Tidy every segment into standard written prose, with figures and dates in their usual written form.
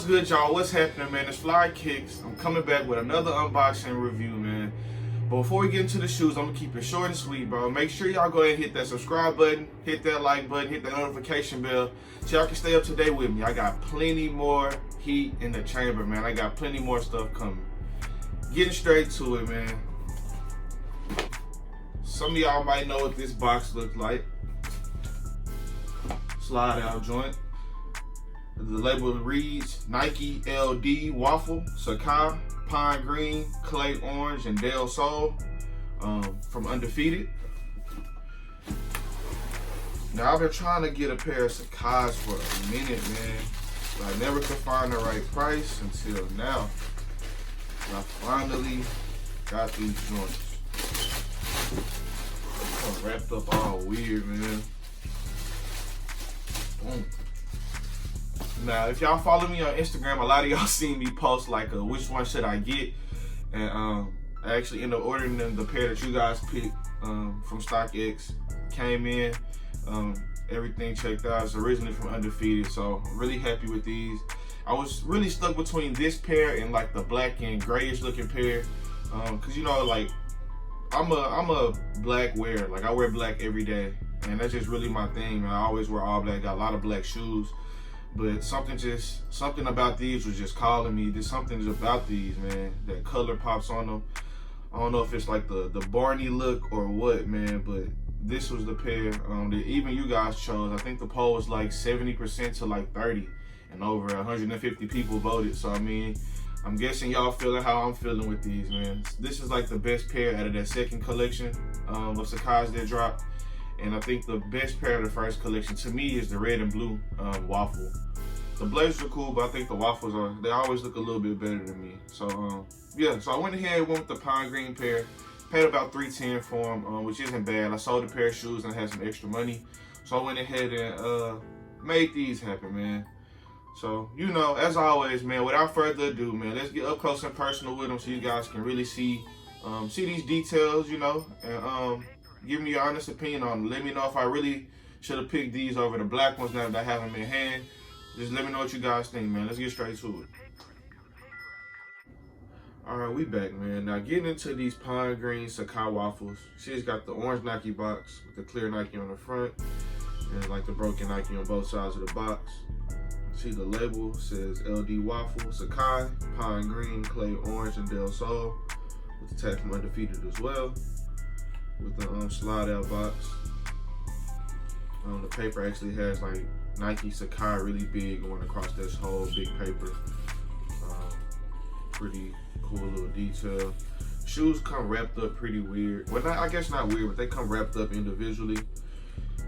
good, y'all? What's happening, man? It's Fly Kicks. I'm coming back with another unboxing review, man. But before we get into the shoes, I'm gonna keep it short and sweet, bro. Make sure y'all go ahead and hit that subscribe button, hit that like button, hit that notification bell, so y'all can stay up to date with me. I got plenty more heat in the chamber, man. I got plenty more stuff coming. Getting straight to it, man. Some of y'all might know what this box looks like. Slide out joint. The label reads Nike LD Waffle, Sacai, Pine Green, Clay Orange, and Del Sol from Undefeated. Now I've been trying to get a pair of Sacai's for a minute, man. But I never could find the right price until now. And I finally got these joints. They're wrapped up all weird, man. Boom. Now, if y'all follow me on Instagram, a lot of y'all seen me post like, which one should I get? And I actually ended up ordering them, the pair that you guys picked from StockX. Came in, everything checked out. It's originally from Undefeated, so I'm really happy with these. I was really stuck between this pair and like the black and grayish looking pair, cause you know, like I'm a black wearer. Like I wear black every day, and that's just really my thing, man. I always wear all black. Got a lot of black shoes. But something about these was just calling me. There's something about these, man. That color pops on them. I don't know if it's like the Barney look or what, man. But this was the pair that even you guys chose. I think the poll was like 70% to like 30, and over 150 people voted. So I mean, I'm guessing y'all feeling how I'm feeling with these, man. This is like the best pair out of that second collection of Sacai's that dropped. And I think the best pair of the first collection to me is the red and blue Waffle. The blazers are cool, but I think the Waffles they always look a little bit better than me. So yeah, so I went ahead and went with the pine green pair. Paid about $310 for them, which isn't bad. I sold a pair of shoes and had some extra money. So I went ahead and made these happen, man. So, you know, as always, man, without further ado, man, let's get up close and personal with them so you guys can really see these details, you know, and give me your honest opinion on them. Let me know if I really should have picked these over the black ones now that I have them in hand. Just let me know what you guys think, man. Let's get straight to it. All right, we back, man. Now, getting into these pine green Sacai waffles. She's got the orange Nike box with the clear Nike on the front and like the broken Nike on both sides of the box. See the label says LD Waffle, Sacai, Pine Green, Clay Orange, and Del Sol with the tag from Undefeated as well. With the slide out box. The paper actually has like Nike Sacai really big going across this whole big paper. Pretty cool little detail. Shoes come wrapped up pretty weird. Well, I guess not weird, but they come wrapped up individually.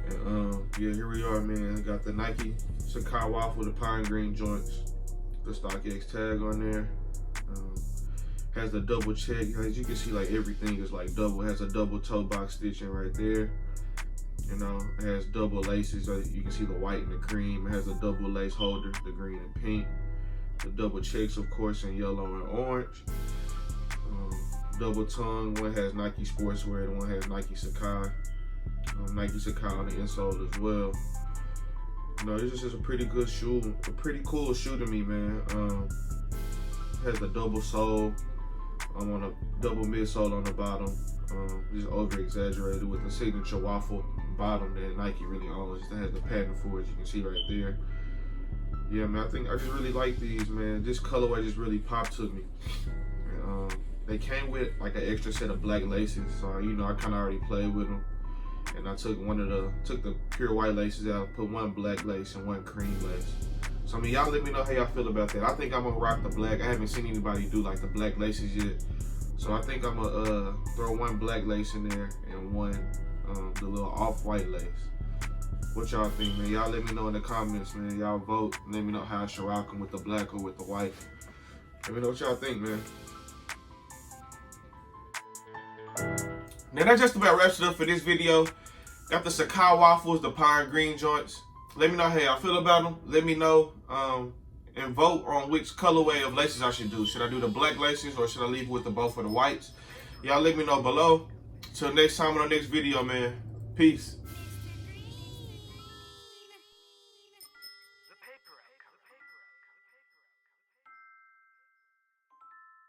And yeah, here we are, man. Got the Nike Sacai Waffle, the pine green joints, the StockX tag on there. Has the double check. As you can see, like everything is like double. It has a double toe box stitching right there. You know, it has double laces. You can see the white and the cream. It has a double lace holder, the green and pink. The double checks, of course, in yellow and orange. Double tongue. One has Nike Sportswear, and one has Nike Sacai. Nike Sacai on the insole as well. You know, this is just a pretty good shoe. A pretty cool shoe to me, man. Has the double sole. I'm on a double midsole on the bottom, just over exaggerated with the signature waffle bottom that Nike really owns. It has the pattern for it, you can see right there. Yeah, man, I just really like these, man. This colorway just really popped to me. And, they came with like an extra set of black laces, so you know I kind of already played with them. And I took the pure white laces out, put one black lace and one cream lace. So I mean, y'all let me know how y'all feel about that. I think I'm gonna rock the black. I haven't seen anybody do like the black laces yet. So I think I'm gonna throw one black lace in there and one the little off-white lace. What y'all think, man? Y'all let me know in the comments, man. Y'all vote. Let me know how I should rock them, with the black or with the white. Let me know what y'all think, man. Now that just about wraps it up for this video. Got the Sacai waffles, the pine green joints. Let me know how y'all feel about them. Let me know and vote on which colorway of laces I should do. Should I do the black laces or should I leave with the both of the whites? Y'all let me know below. Till next time on the next video, man. Peace.